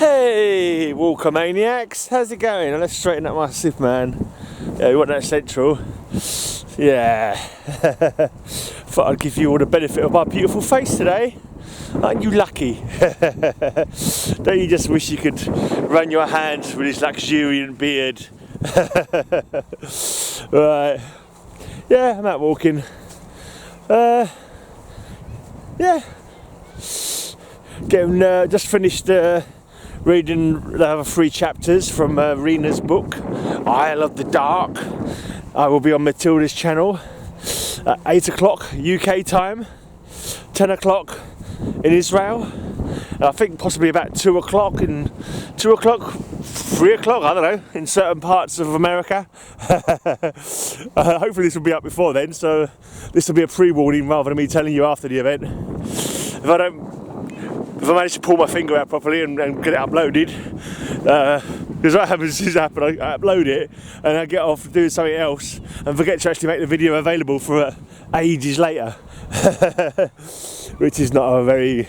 Hey, Walker Maniacs, how's it going? Let's straighten up my Superman. Yeah, we want that central. Yeah. Thought I'd give you all the benefit of my beautiful face today. Aren't you lucky? Don't you just wish you could run your hands with this luxuriant beard? Right. Yeah, I'm out walking. Yeah. Just finished reading the other 3 chapters from Rena's book, Isle of the Dark. I will be on Matilda's channel at 8 o'clock UK time, 10 o'clock in Israel, and I think possibly about 2 o'clock and 2 o'clock, 3 o'clock, I don't know, in certain parts of America. Hopefully this will be up before then, so this will be a pre-warning rather than me telling you after the event. If I manage to pull my finger out properly and get it uploaded, because what happens is I upload it and I get off doing something else and forget to actually make the video available for ages later, which is not a very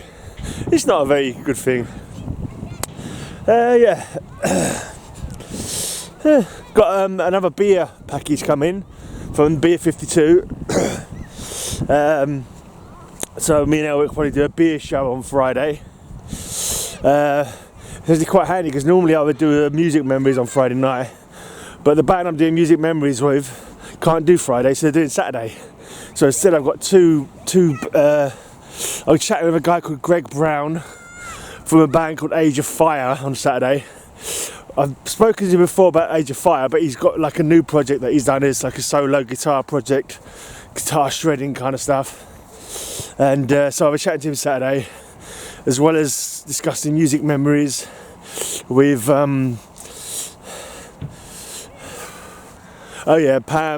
good thing. Yeah. Got another beer package coming from Beer 52. So me and Elle will probably do a beer show on Friday. It's actually quite handy because normally I would do music memories on Friday night, but the band I'm doing music memories with can't do Friday, so they're doing Saturday. So instead I've got two. I was chatting with a guy called Greg Brown from a band called Age of Fire on Saturday. I've spoken to him before about Age of Fire, but he's got like a new project that he's done. It's like a solo guitar project, guitar shredding kind of stuff. And so I was chatting to him Saturday, as well as discussing music memories with Pam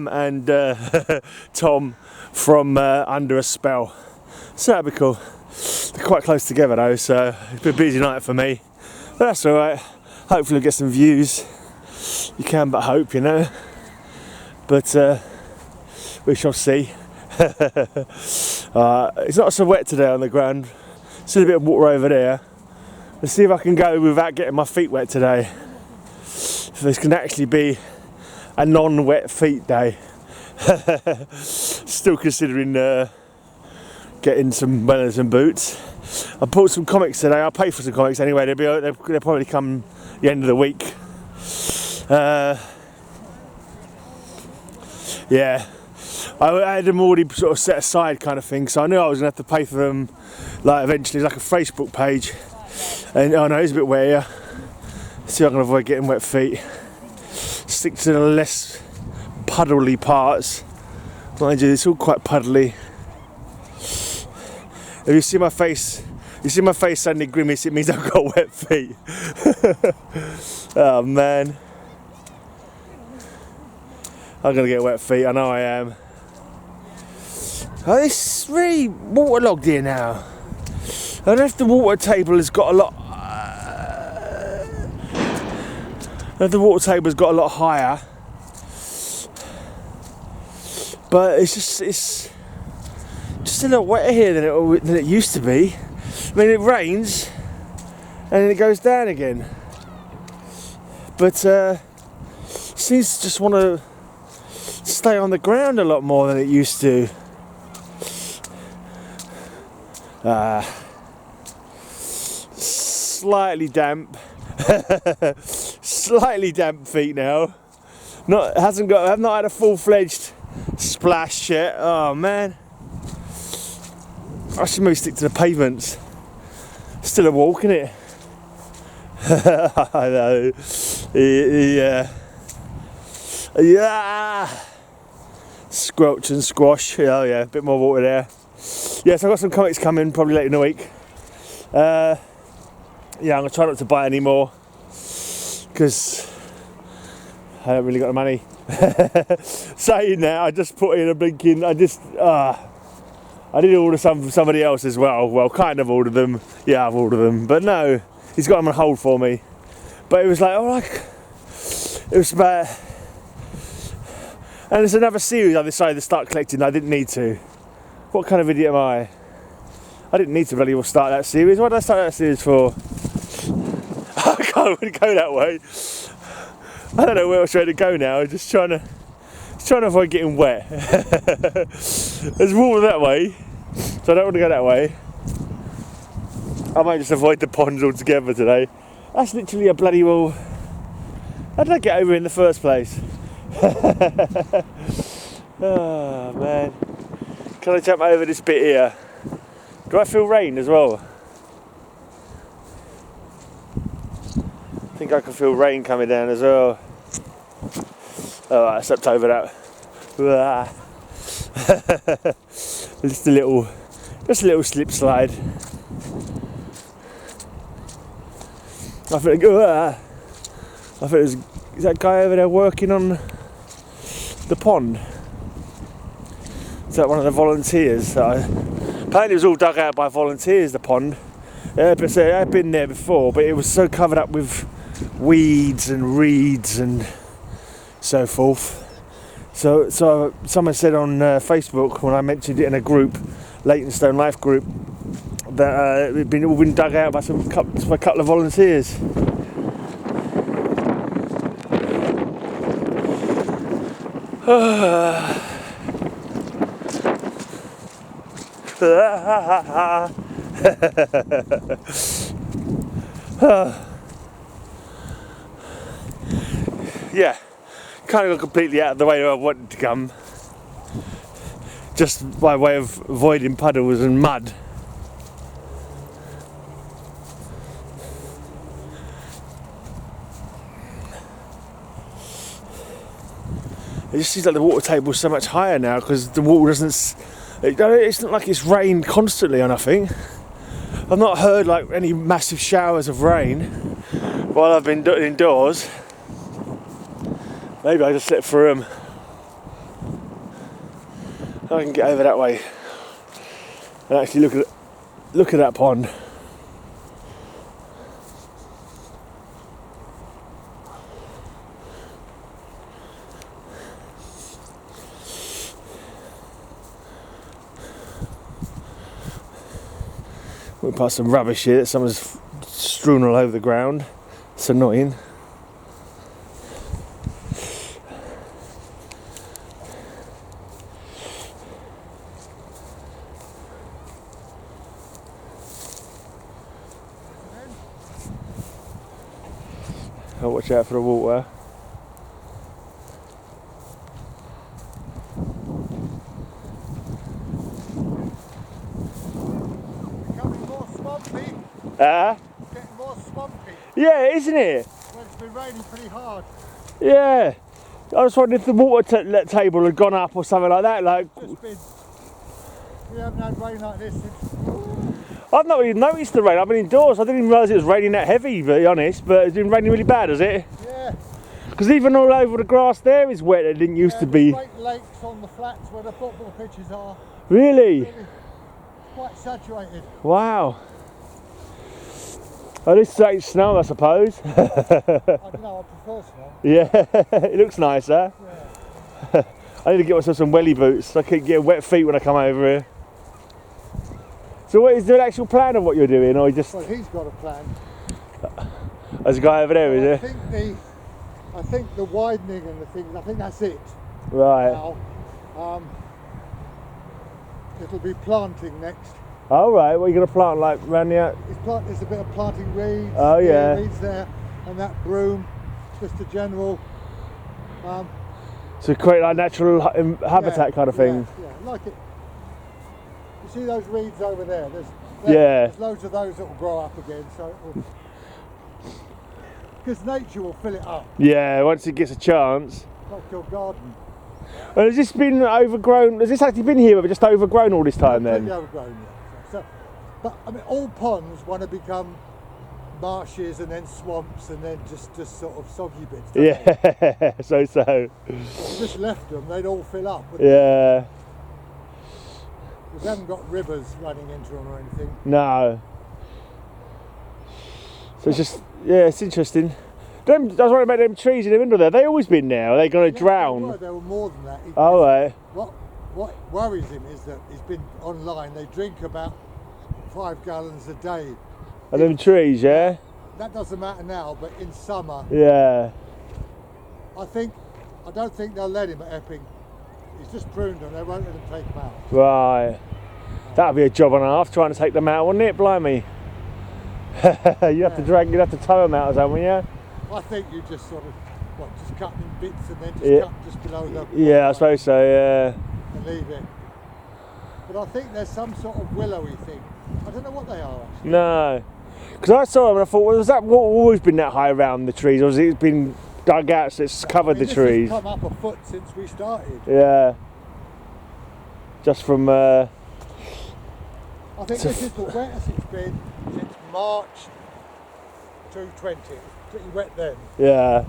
and Tom from Under a Spell. So that'd be cool. They're quite close together though, so it's been a busy night for me, but that's alright. Hopefully I'll get some views. You can but hope, you know, but we shall see. It's not so wet today on the ground. Still a bit of water over there. Let's see if I can go without getting my feet wet today. If this can actually be a non-wet feet day. Still considering getting some runners and boots. I bought some comics today. I'll pay for some comics anyway. They'll probably come the end of the week. Yeah. I had them already sort of set aside kind of thing, so I knew I was going to have to pay for them like eventually, like a Facebook page. And oh no, it's a bit wet here. See if I can avoid getting wet feet. Stick to the less puddly parts. Mind you, it's all quite puddly. If you see my face suddenly grimace, it means I've got wet feet. Oh man. I'm going to get wet feet, I know I am. Oh, it's really waterlogged here now. I don't know if the water table has got a lot. The water table's got a lot higher, but it's just a lot wetter here than it used to be. I mean, it rains and then it goes down again, but seems to just want to stay on the ground a lot more than it used to. Slightly damp. Slightly damp feet now. I've not had a full-fledged splash yet. Oh man, I should maybe stick to the pavements. Still a walk, innit? I know. Yeah. Squelch and squash. Oh yeah, a bit more water there. Yeah, so I've got some comics coming probably later in the week. Yeah, I'm going to try not to buy any more because I haven't really got the money. Saying that, I just put in a blinking, I did order some from somebody else as well. Well, kind of ordered them. Yeah, I've ordered them. But no, he's got them on hold for me. But it was like, alright. It was about... And it's another series I decided to start collecting. I didn't need to. What kind of idiot am I? I didn't need to bloody well start that series. What did I start that series for? can't really go that way. I don't know where else way to go now. I'm just trying to avoid getting wet. There's water that way, so I don't want to go that way. I might just avoid the ponds altogether today. That's literally a bloody well. How did I get over in the first place? Oh man. Can I jump over this bit here? Do I feel rain as well? I think I can feel rain coming down as well. Alright, I stepped over that. just a little slip slide. I think there's, is that guy over there working on the pond? Is that one of the volunteers? Apparently it was all dug out by volunteers, the pond. But I've been there before, but it was so covered up with weeds and reeds and so forth. So someone said on Facebook, when I mentioned it in a group, Leytonstone Life group, that it had all been dug out by a couple of volunteers. Yeah, kind of got completely out of the way where I wanted to come, just by way of avoiding puddles and mud. It just seems like the water table is so much higher now because the water doesn't. It's not like it's rained constantly or nothing. I've not heard like any massive showers of rain while I've been indoors. Maybe I just slept through them. I can get over that way and actually look at that pond. Went past some rubbish here that someone's strewn all over the ground. It's annoying. I'll watch out for the water. Getting more swampy. Yeah, isn't it? Well, it's been raining pretty hard. Yeah. I was wondering if the water table had gone up or something like that. We haven't had rain like this since. I've not even noticed the rain. I've been indoors. I didn't even realise it was raining that heavy, to be honest. But it's been raining really bad, has it? Yeah. Because even all over the grass there is wet. It didn't used to be. Great lakes on the flats where the football pitches are. Really? Quite saturated. Wow. Oh, this is snow, I suppose. I don't know, I prefer snow. Yeah, it looks nice, huh? Yeah. I need to get myself some welly boots. I keep getting wet feet when I come over here. So what is there an actual plan of what you're doing, or you just... Well, he's got a plan. There's a guy over there, is there? I think the widening and the things, I think that's it. Right. Now, it'll be planting next. Oh right, what are you going to plant, like around the out? There's a bit of planting reeds. Oh yeah. Reeds there, and that broom, just a general. So create like natural habitat kind of thing. Yeah, like it. You see those reeds over there? Yeah. There's loads of those that will grow up again, so because nature will fill it up. Yeah, once it gets a chance. Like your garden. Well, has this been overgrown? Has this actually been here, but just overgrown all this time then? Overgrown, yeah. But I mean, all ponds want to become marshes and then swamps and then just sort of soggy bits. Yeah, so. If you just left them, they'd all fill up. Yeah. We haven't got rivers running into them or anything. No. So it's just, yeah, it's interesting. I was worried about them trees in the middle there. They always been there. Are they going to drown? They were more than that. Oh, right. What worries him is that he's been online. They drink about 5 gallons a day. Are them trees, yeah? that doesn't matter now, but in summer, Yeah. I don't think they'll let him at Epping. He's just pruned them, they won't let him take them out. Right. That'd be a job and a half trying to take them out, wouldn't it? Blimey. You'd have to tow them out or something, yeah? I think you just sort of, just cut in bits and then just cut just below the... Yeah, I suppose so, yeah. And leave it. But I think there's some sort of willowy thing. I don't know what they are actually. No. Because I saw them and I thought, well, has that always been that high around the trees, or has it been dug out so it's covered the trees? This has come up a foot since we started. Yeah. Just from... I think this is the wettest it's been since March 2020. It was pretty wet then. Yeah.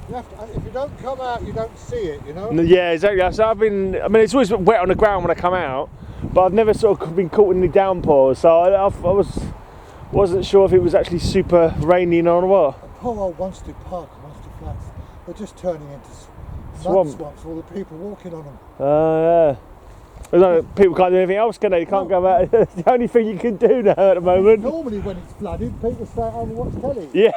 You have to, if you don't come out, you don't see it, you know? Yeah, exactly. So it's always wet on the ground when I come out, but I've never sort of been caught in the downpours, so I wasn't sure if it was actually super rainy or what. The poor old Wanstead Park and Wanstead Flats, they're just turning into swamps, all the people walking on them. Yeah. People can't do anything else, can they? They can't go out. It's the only thing you can do now at the moment. Normally when it's flooded, people stay at home and watch telly. Yeah.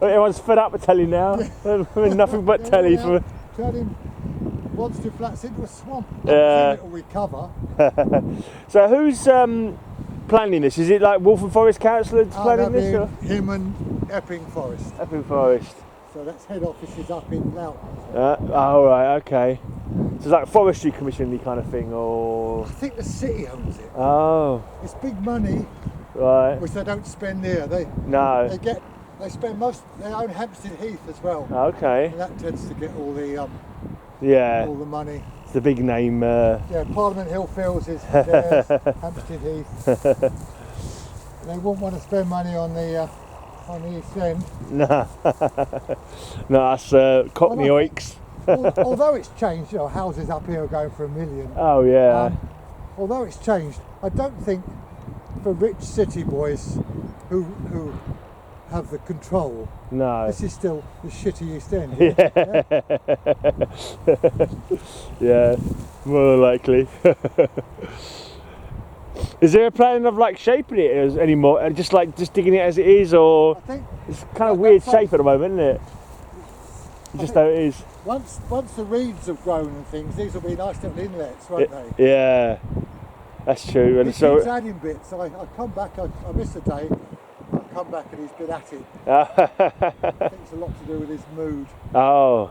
Everyone's fed up with telly now. Nothing but telly. Turning Wanstead Flats into a swamp. Yeah. It'll recover. So who's planning this? Is it like Waltham Forest Council planning this? Or? Him and Epping Forest. Epping Forest. So that's head office is up in Loughton. Oh right, okay. So it's like forestry commission kind of thing, or? I think the city owns it. Oh. It's big money. Right. Which they don't spend here. They spend they own Hampstead Heath as well. Okay. And that tends to get all the all the money. It's the big name. Yeah, Parliament Hill Fields is theirs, Hampstead Heath. They wouldn't want to spend money on the East End. No. No, that's Cockney Oaks. Although it's changed, houses up here are going for $1 million. Oh yeah. Although it's changed, I don't think for rich city boys who have the control. No. This is still the shitty East End. Yeah, more likely. Is there a plan of like shaping it as anymore, and just digging it as it is, or I think it's kind of weird shape at the moment, isn't it? Just how it is. Once the reeds have grown and things, these will be nice little inlets, won't they? Yeah, that's true. And he keeps adding bits. I come back. I miss a day. I come back and he's been at it. I think it's a lot to do with his mood. Oh,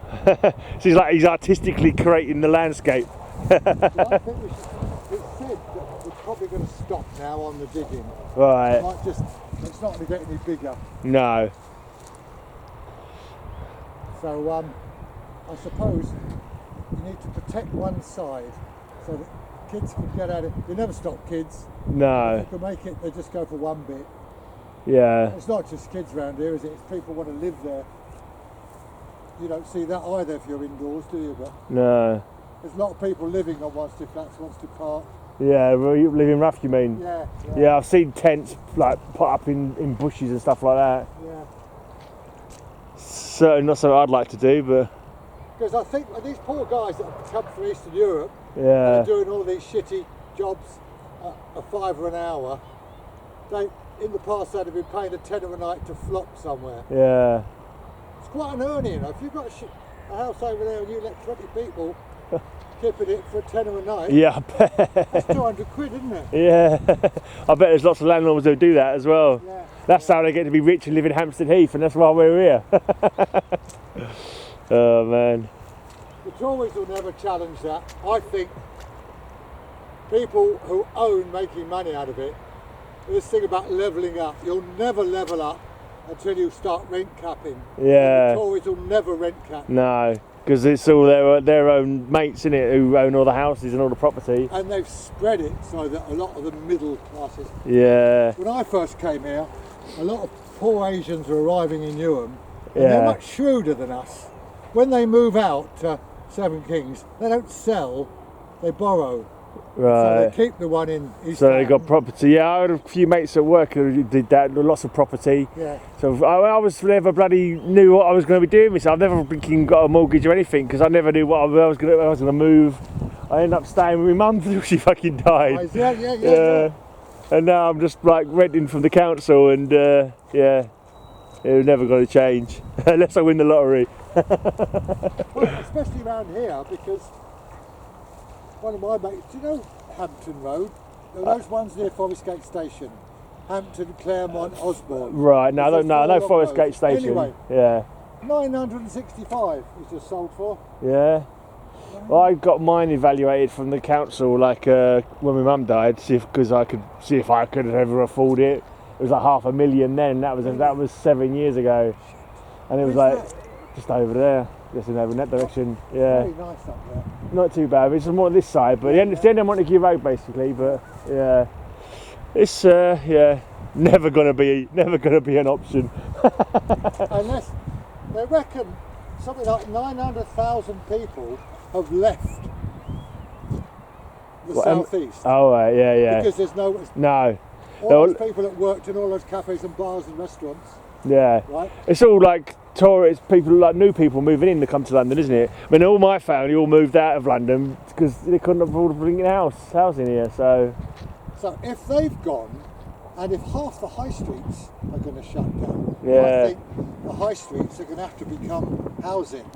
so he's artistically creating the landscape. Well, I think it's said that we're probably going to stop now on the digging. Right. It's not going to get any bigger. No. So I suppose you need to protect one side so that kids can get at it. They never stop kids. No. If they can make it, they just go for one bit. Yeah. It's not just kids around here, is it? It's people want to live there. You don't see that either if you're indoors, do you? But no. There's a lot of people living on Wanstead Flats, Wanstead Park. Yeah, well, you live in rough, you mean? Yeah. Yeah, I've seen tents put up in bushes and stuff like that. Yeah. Certainly not something I'd like to do, but... Because I think these poor guys that have come from Eastern Europe, yeah, are doing all these shitty jobs at a $5 an hour, in the past they'd have been paying a £10 a night to flop somewhere. Yeah. It's quite an earning, you know. If you've got a house over there and you let 20 people keeping it for £10 a night, yeah, I bet. That's 200 quid, isn't it? Yeah. I bet there's lots of landlords who do that as well. Yeah. That's how they get to be rich and live in Hampstead Heath, and that's why we're here. Oh man. The Tories will never challenge that. I think people who own making money out of it, this thing about levelling up, you'll never level up until you start rent capping. Yeah. The Tories will never rent cap. No, because it's all their own mates, in it, who own all the houses and all the property. And they've spread it so that a lot of the middle classes. Yeah. When I first came here, a lot of poor Asians were arriving in Newham, and Yeah. they're much shrewder than us. When they move out to Seven Kings, they don't sell, they borrow. Right. So they keep the one in East So they Hampton. got property. Yeah, I had a few mates at work who did that, lots of property. Yeah. So I was never bloody knew what I was going to be doing myself. I've never freaking got a mortgage or anything because I never knew what I was going to move. I ended up staying with my mum until she fucking died. Yeah. And now I'm just like renting from the council, and yeah. It's never going to change unless I win the lottery. Well, especially around here, because one of my mates, do you know Hampton Road? Those ones near Forest Gate Station. Hampton, Claremont, Osborne. Right, no, I know Forest Gate Station. Anyway, yeah. 965 was just sold for. Yeah. Well, I got mine evaluated from the council, like when my mum died, because I could see if I could ever afford it. It was like $500,000 then. That was 7 years ago, and it was like just over there, just in that direction. Yeah. Very nice up there. Not too bad. It's more this side, but it's the end of Montague Road basically. But yeah, it's never gonna be an option. Unless they reckon something like 900,000 people have left the southeast. Oh right, yeah. Because there's no. All those people that worked in all those cafes and bars and restaurants. Yeah. Right. It's all like tourists, people like new people moving in to come to London, isn't it? I mean, all my family all moved out of London because they couldn't afford to bring housing here. So if they've gone, and if half the high streets are going to shut down, yeah. I think the high streets are going to have to become housing,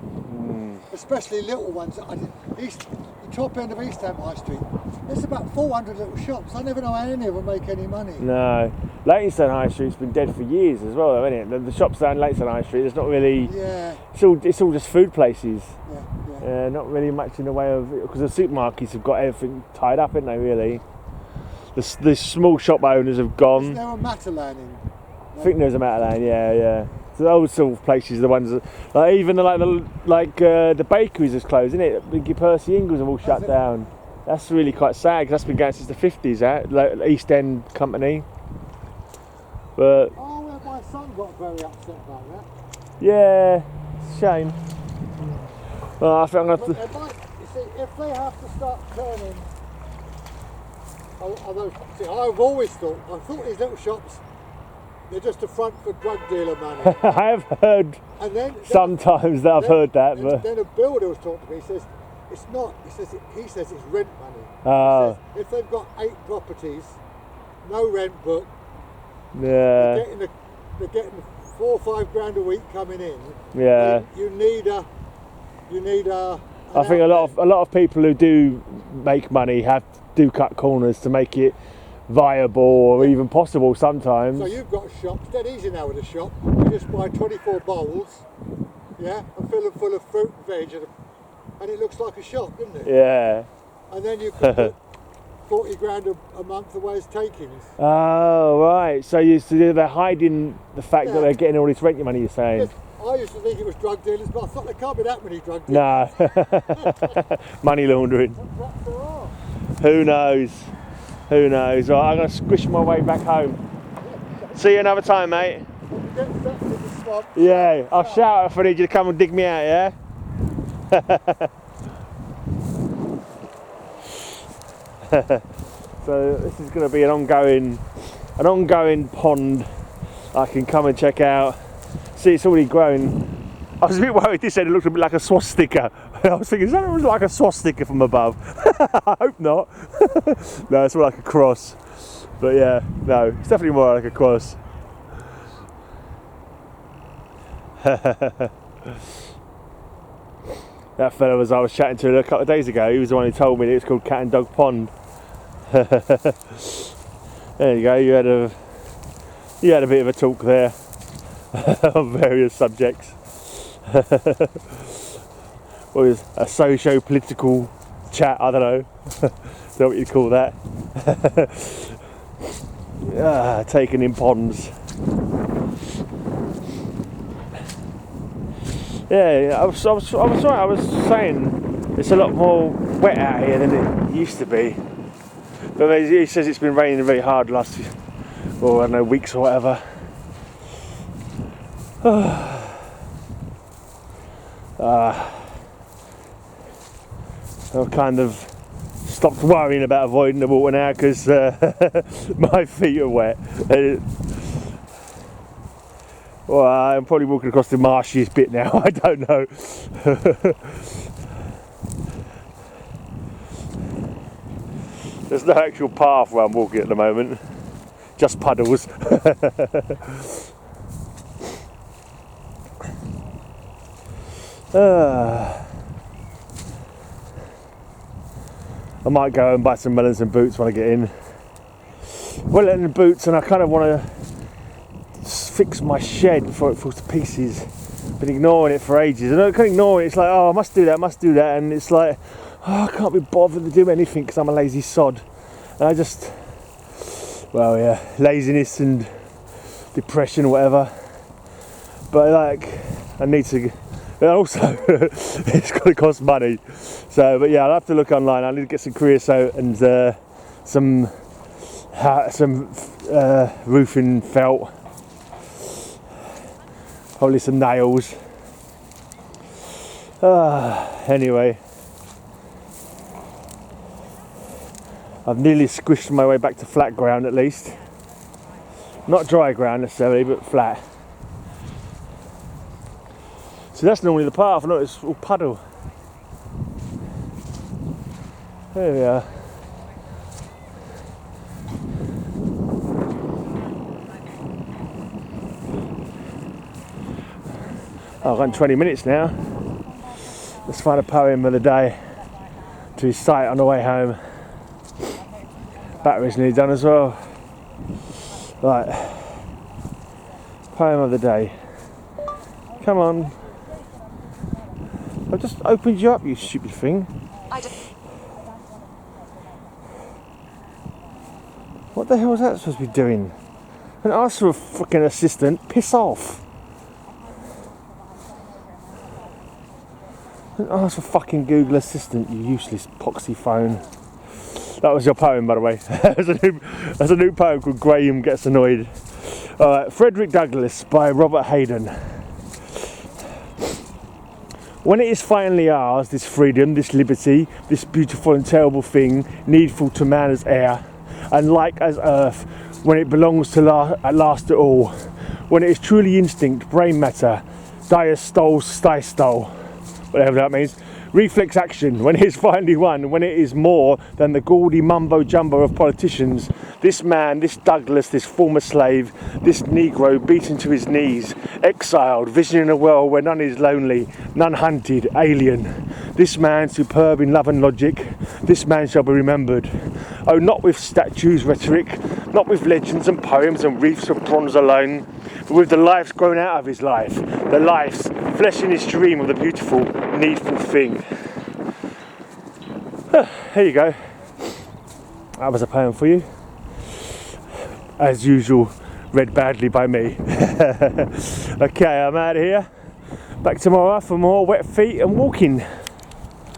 especially little ones. The top end of East Ham High Street, there's about 400 little shops. I never know how any of them make any money. No, Leytonstone High Street's been dead for years as well, though, isn't it? The shops down Leytonstone High Street, there's not really. Yeah. It's all just food places. Yeah. Not really much in the way of, because the supermarkets have got everything tied up, haven't they? Really. The small shop owners have gone. Is there a Matalan in? I think there's a Matalan, yeah. So those sort of places are the ones that, like even the bakeries is closed, isn't it? The Percy Ingles have all shut down. That's really quite sad, because that's been going since the 50s, like East End company. But my son got very upset about that. Yeah, it's a shame. Well, I think I'm going to. You see, if they have to start turning. I've always thought these little shops, they're just a front for drug dealer money. I have heard sometimes that I've heard that, but then a builder was talking to me. He says it's not. He says it's rent money. Oh. He says if they've got 8 properties, no rent book. Yeah. They're getting 4 or 5 grand a week coming in. Yeah. You need a. I think a lot of people who do make money do cut corners to make it viable or even possible sometimes. So you've got a shop, it's dead easy now with a shop. You just buy 24 bowls, and fill them full of fruit and veg, and it looks like a shop, doesn't it? Yeah. And then you can put 40 grand a month away as takings. Oh, right. So they're hiding the fact that they're getting all this rent money, you're saying? Yes. I used to think it was drug dealers, but I thought there can't be that many drug dealers. No. Money laundering. Perhaps there are. Who knows? Who knows? Right, I'm going to squish my way back home. See you another time, mate. Get stuck in the swamp. Yeah, I'll shout if I need you to come and dig me out, yeah? So this is going to be an ongoing pond I can come and check out. See, it's already grown. I was a bit worried this end, it looked a bit like a swastika. I was thinking, is that like a swastika from above? I hope not. No, it's more like a cross. But yeah, no, it's definitely more like a cross. That fella I was chatting to a couple of days ago, he was the one who told me that it's called Cat and Dog Pond. There you go, you had a bit of a talk there on various subjects. What is a socio-political chat? I don't know. Don't know what you'd call that. Taken in ponds. Yeah, I was right. I was saying it's a lot more wet out here than it used to be. But he says it's been raining very hard the last, I don't know, weeks or whatever. I've kind of stopped worrying about avoiding the water now because my feet are wet. Well, I'm probably walking across the marshiest bit now, I don't know. There's no actual path where I'm walking at the moment, just puddles. I might go and buy some melons and boots when I get in. Well, in the boots, and I kind of want to fix my shed before it falls to pieces. Been ignoring it for ages, and I can't ignore it. It's like, oh, I must do that, and it's like, oh, I can't be bothered to do anything because I'm a lazy sod. And I just, well, yeah, laziness and depression or whatever. But like, I need to. And also, it's going to cost money. So, but yeah, I'll have to look online. I need to get some creosote and some roofing felt. Probably some nails. Anyway, I've nearly squished my way back to flat ground at least. Not dry ground necessarily, but flat. So that's normally the path. Look, it's all puddle. There we are. I've got 20 minutes now. Let's find a poem of the day to recite on the way home. Battery's nearly done as well. Right. Poem of the day. Come on. I've just opened you up, you stupid thing. What the hell was that supposed to be doing? And ask for a freaking assistant. Piss off. And ask for fucking Google Assistant, you useless poxy phone. That was your poem, by the way. That's a new poem called Graham Gets Annoyed. Frederick Douglass by Robert Hayden. When it is finally ours, this freedom, this liberty, this beautiful and terrible thing, needful to man as air, and like as earth, when it belongs to at last to all, when it is truly instinct, brain matter, diastole, whatever that means, reflex action, when it is finally won, when it is more than the gaudy mumbo-jumbo of politicians, this man, this Douglas, this former slave, this Negro beaten to his knees, exiled, visioning a world where none is lonely, none hunted, alien. This man, superb in love and logic, this man shall be remembered. Oh, not with statues, rhetoric, not with legends and poems and reefs of bronze alone, but with the lives grown out of his life, the lives, flesh in his dream of the beautiful, needful thing. Here you go. That was a poem for you. As usual, read badly by me. Okay, I'm out of here. Back tomorrow for more wet feet and walking.